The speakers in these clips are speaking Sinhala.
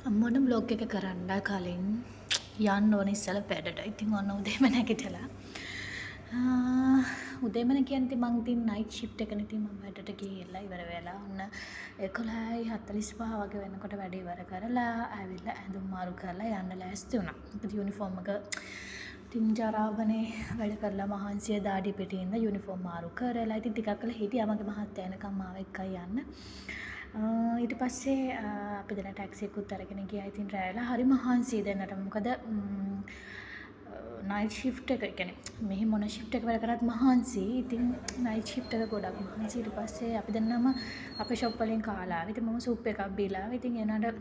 මොන බ්ලොග් එක කරන්න කලින් යන්න ඕන ඉස්සෙල්ලා වැඩට. ඉතින් ඔන්න උදේම නැගිටලා උදේම කියන්නේ ඉතින් මං ඉතින් නයිට් ෂිෆ්ට් එකනේ. ඉතින් මම වැඩට ගිහිල්ලා ඉවර වෙලා ඔන්න 11:45 වගේ වෙනකොට වැඩ ඉවර කරලා ආවිල්ලා ඇඳුම් මාරු කරලා යන්න ලෑස්ති වුණා. මොකද යුනිෆෝම් එක ඉතින් ජරාවනේ වැඩ කරලා මහන්සිය දාඩි පිටින් ඉඳලා යුනිෆෝම් මාරු කරලා ඉතින් ටිකක් වෙලා හිටියා මගේ මහත්තයා එනකම් මාව එක්කයි යන්න. ඊට පස්සේ අපි දෙන ටැක්සි එකකුත් අරගෙන ගියා. ඉතින් රැයලා හරි මහන්සියි දෙන්නටම. මොකද නයිට් ෂිෆ්ට් එක කියන්නේ මෙහි මොන ෂිෆ්ට් එක වැඩ කරත් මහන්සි. ඉතින් නයිට් ෂිෆ්ට් එක ගොඩක් මහන්සි. ඊට පස්සේ අපි දෙන්නම අපේ ෂොප් වලින් කාලා ආවා. ඉතින් මම සූප් එකක් බීලා ආවා. ඉතින් එනකොට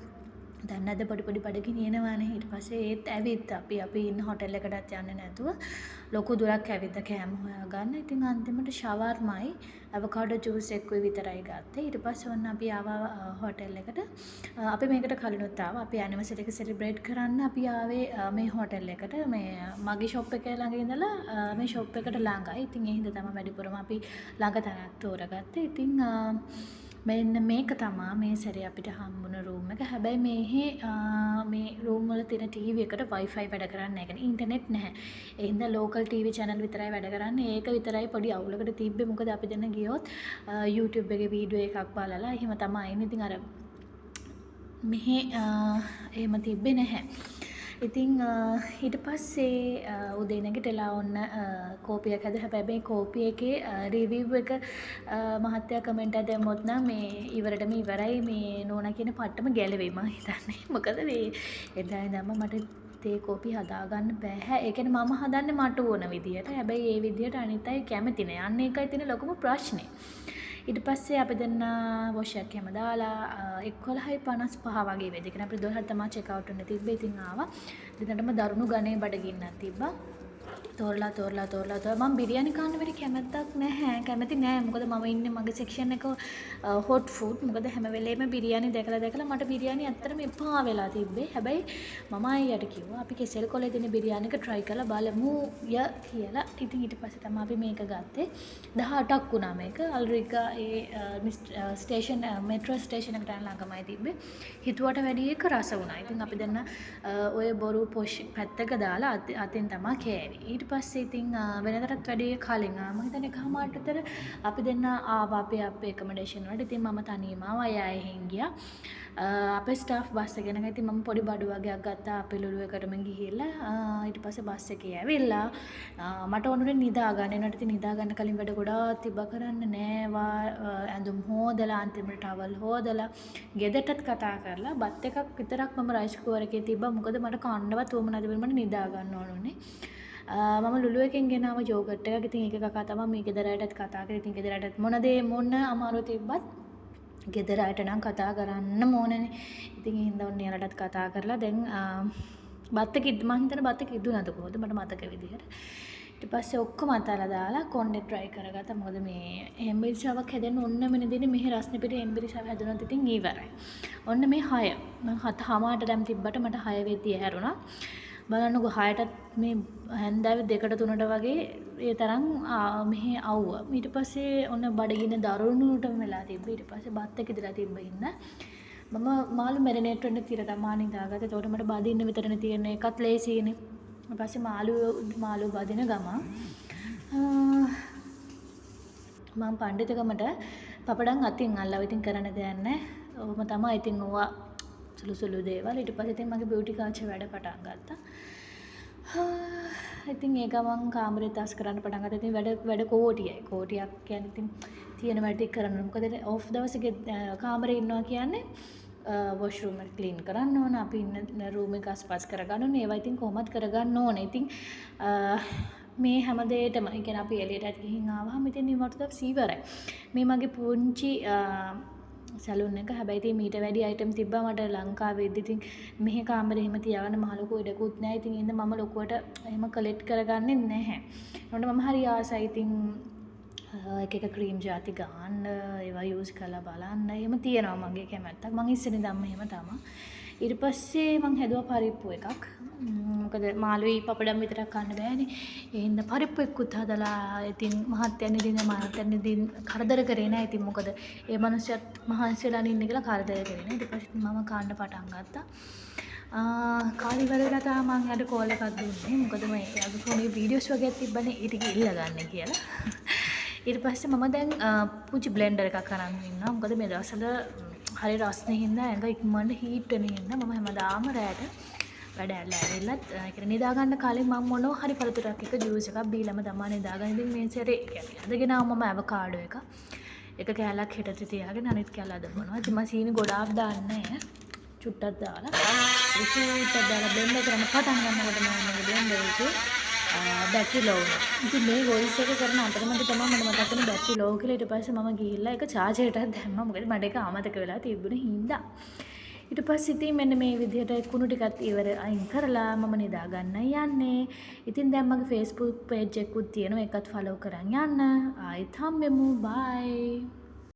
දැන් නැද්ද පොඩි බඩගිනි එනවානේ. ඊට පස්සේ ඒත් ඇවිත් අපි ඉන්න හොටෙල් එකටත් යන්නේ නැතුව ලොකු දුරක් ඇවිත් කෑම හොයාගන්න. ඉතින් අන්තිමට ෂවර්මයි අවකාඩෝ ජූස් එකකුයි විතරයි ගත්තේ. ඊට පස්සේ ඔන්න අපි ආවා හොටෙල් එකට. අපි මේකට කලිනුත් ආවා. අපි ඇනිවර්සරි එක සෙලිබ්‍රේට් කරන්න අපි ආවේ මේ හොටෙල් එකට. මේ මගේ ෂොප් එකේ ළඟ ඉඳලා මේ ෂොප් එකට ළඟයි. ඉතින් ඒ හින්දා තමයි වැඩිපුරම අපි ළඟ තැනක් තෝරගත්තේ. ඉතින් මෙන්න මේක තමා මේ සැරේ අපිට හම්බුන රූම් එක. හැබැයි මේ රූම් වල තියෙන ටීවී එකට Wi-Fi වැඩ කරන්නේ නැහැ. කියන්නේ ඉන්ටර්නෙට් නැහැ. ඒ හින්දා ලෝකල් ටීවී channel විතරයි වැඩ කරන්නේ. ඒක විතරයි පොඩි අවුලකට තිබ්බේ. මොකද අපි දෙන්න ගියොත් YouTube එකේ වීඩියෝ එකක් බලලා එහෙම තමයි ඉන්නේ. ඉතින් අර මෙහි එහෙම තිබ්බේ නැහැ. ඉතින් ඊට පස්සේ උදේ නැගිටලා ඔන්න කෝපියක් හැදුවා. හැබැයි මේ කෝපි එකේ රිවිව් එක මහත්තයා කමෙන්ට් එකක් දැම්මොත් නම් මේ ඉවරටම ඉවරයි මේ නෝනා කියන පට්ටම ගැලවෙයි මං හිතන්නේ. මොකද මේ එදා ඉඳන්ම මට තේ කෝපි හදාගන්න බෑ. ඒ කියන්නේ මම හදන්නේ මට ඕන විදියට. හැබැයි ඒ විදියට අනිත් අය කැමති නෑ. අන්න ඒකයි තියෙන ලොකුම ප්‍රශ්නේ. ඊට පස්සේ අපි දෙන්න වොෂ් එකක් හැම දාලා 11:55 වගේ වෙද්දි. කියන්නේ අපිට 12ට තමයි චෙක් අවුට් වෙන්න තිබ්බේ. ඉතින් ආවා. දෙන්නටම දරුණු ගණේ බඩගින්නක් තිබ්බා. තෝරලා මම බිරියානි කන්න වැඩි කැමැත්තක් නැහැ. කැමති නෑ. මොකද මම ඉන්නේ මගේ සෙක්ෂන් එක හොට් ෆුඩ්. මොකද හැම වෙලේම බිරියානි දැකලා මට බිරියානි ඇත්තටම එපා වෙලා තිබ්බේ. හැබැයි මම අයියට කිව්වා අපි කෙසෙල් කොලේ දෙන බිරියානි එක try කරලා බලමු කියලා. ඉතින් ඊට පස්සේ තමයි අපි මේක ගත්තේ. 18ක් වුණා මේක. අල්රිගා ඒ ස්ටේෂන් මෙට්‍රෝ ස්ටේෂන් එකට ළඟමයි තිබ්බේ. හිතුවට වැඩි එක රස වුණා. ඉතින් අපි දෙන්න ඔය බොරු පොෂ් පැත්තක දාලා අතින් තමයි කෑවේ. ඊට පස්සේ ඉතින් වෙනදටත් වැඩි කලින් මම හිතන්නේ එකමාරට විතර අපි දෙන්න ආවා අපේ ඇකොමඩේෂන් වලට. ඉතින් මම තනියම ආවා. අය එහෙන් ගියා. අපේ ස්ටාෆ් බස් එක ගෙනගෙන ඉතින් මම පොඩි බඩු වගේක් ගත්තා අපේ ලුලු එකටම ගිහිල්ලා ඊට පස්සේ බස් එකේ ඇවිල්ලා මට ඕනුනේ නිදා ගන්න. ඒනට ඉතින් නිදා ගන්න කලින් වැඩ ගොඩාක් තිබ්බා කරන්න නෑ. ඇඳුම් හොදලා අන්තිමට ටවල් හොදලා ගෙදරටත් කතා කරලා බත් එකක් විතරක් මම රයිස් කුකර් එකේ තිබ්බා. මොකද මට කන්නවත් උවමනා තිබුණේ මට නිදා ගන්න ඕනුනේ. මම ලුලු එකෙන් ගෙනාව යෝගට් එකක්. ඉතින් ඒක කකා තමයි මේ ගෙදර අයටත් කතා කරේ. ඉතින් ගෙදර අයටත් මොන අමාරුව තිබ්බත් ගෙදර අයට නම් කතා කරන්න ඕනනේ. ඉතින් ඒ හින්දා ඔන්න එයාලටත් කතා කරලා දැන් බත් එක මං හිතන බත් එක ඉදුණාද කොහොමද මට මතක විදිහට. ඊට පස්සේ ඔක්කොම අතලා දාලා කොණ්ඩේ try කරගත්තා. මොකද මේ හෙම්බිරිසාවක් හැදෙන්න ඔන්න මෙන්න මෙහි රස්නේ පිටේ හෙම්බිරිසාව හැදුනොත් ඉතින් ඉවරයි. ඔන්න මේ 6 මම 7:00ට දැම් තිබ්බට මට 6 වෙද්දී ඇහැරුණා. බලන්නකො 6ටත් මේ හැන්දෑවේ 2ට 3ට වගේ ඒ තරම් මෙහි අවුවා. ඊට පස්සේ ඔන්න බඩගින්න දරුණුටම වෙලා තිබ්බා. ඊට පස්සේ බත් එක ඉදලා තිබ්බ ඉන්න මම මාළු මැරිනේට් වෙන්න තියලා තමයි නිදාගත්තේ. ඒකට මට බදින්න විතරනේ තියෙන්නේ. ඒකත් ලේසියිනේ. ඊට පස්සේ මාළු බදින ගමන් මම පඬිතුකමට පපඩම් අතින් අල්ලව. ඉතින් කරන්න දෙයක් නැහැ. ඔහොම තමයි. ඉතින් ඕවා සුළු දේවල්. ඊට පස්සේ ඉතින් මගේ බියුටි කාචේ වැඩ පටන් ගත්තා. ඉතින් ඒ ගමන් කාමරේ තාස් කරන්න පටන් ගත්තා. ඉතින් වැඩ කෝටියක් කියන්නේ ඉතින් තියෙන වැඩ ටික කරන්න. මොකද ඔෆ් දවසේ කාමරේ ඉන්නවා කියන්නේ වොෂ්රූම් එක ක්ලීන් කරන්න ඕන. අපි ඉන්න රූම් එක අස්පස් කරගන්න ඕනේ. ඒවා ඉතින් කොහොමත් කරගන්න ඕනේ. ඉතින් මේ හැම දෙයකටම ඒ කියන්නේ අපි එළියටත් ගිහින් ආවහම ඉතින් ඉවර්ට සීවරයි. මේ මගේ පුංචි සැලුන් එක. හැබැයි ඉතින් මීට වැඩි අයිටම් තිබ්බා මට ලංකාවේදී. ඉතින් මෙහි කාමරේ එහෙම තියාගන්න මහ ලොකු ඉඩකුත් නැහැ. ඉතින් ඉතින් මම ලොකුවට එහෙම කලෙක්ට් කරගන්නේ නැහැ. ඒකට මම හරි ආසයි. ඉතින් එක ක්‍රීම් ජාති ගන්න ඒවා යූස් කරලා බලන්න එහෙම තියෙනවා මගේ කැමැත්තක්. මං ඉස්සෙල්ලා ඉඳන්ම එහෙම තමයි. ඊට පස්සේ මං හැදුවා පරිප්පු එකක්. මොකද මාළුයි පපඩම් විතරක් කන්න බෑනේ. ඒ හින්දා පරිප්පු එක්කුත් හදලා ඉතින් මහත්තයන් ඉතින් කරදර කරේ නෑ. ඉතින් මොකද ඒ මනුස්සයත් මහන්සි වෙලා ඉන්නේ කියලා කරදර කරේ නෑ. ඊට පස්සේ මම කන්න පටන් ගත්තා. කාලි ඉවරලා තමයි මං යාට කෝල් එකක් දුන්නේ. මොකද මම එයාගේ ෆෝනේ වීඩියෝස් වගේක් තිබ්බනේ ඒ ටික ඉල්ල ගන්න කියලා. ඊට පස්සේ මම දැන් පුංචි බ්ලෙන්ඩර් එකක් අරන් ඉන්නවා. මොකද මේ දවස්වල හරි රස්නේ හින්දා ඇඟ ඉක්මනට හීට් වෙන හින්දා මම හැමදාම රැට වැඩ ඇවිල්ලත් ඒ කියන්නේ නිදා ගන්න කලින් මම මොනවා හරි පළතුරක් එක ජූස් එකක් බීලම තමයි නිදාගන්න. ඉතින් මේ සැරේ අදගෙන ආව මම අවකාඩෝ එක කෑල්ලක් හෙටට තියාගෙන අනිත් කෑල්ල අද බොනවා. ඉතින් මම සීනි ගොඩාක් දාන්නේ නැහැ. චුට්ටක් දාලා චුට්ටක් දාලා බ්ලෙන්ඩ් කරන්න පටන් ගන්නකොට මම මේ බ්ලෙන්ඩර් එකේ බැටරි ලෝ වුණා. ඉතින් මේ වොයිස් එක කරන අතරමැද තමයි මට මතක් වුණේ බැටරි ලෝ කියලා. ඊට පස්සේ මම ගිහිල්ලා ඒක චාර්ජ් එකටත් දැම්මා. මොකද මට ඒක අමතක වෙලා තිබුණ හින්දා. ඊට පස්සේ ඉතින් මෙන්න මේ විදිහට කුණු ටිකත් ඉවර අයින් කරලා මම නිදා ගන්න යන්නේ. ඉතින් දැන් මගේ Facebook page එකකුත් තියෙනවා. ඒකත් follow කරන් යන්න. ආයෙත් හම්බෙමු. bye.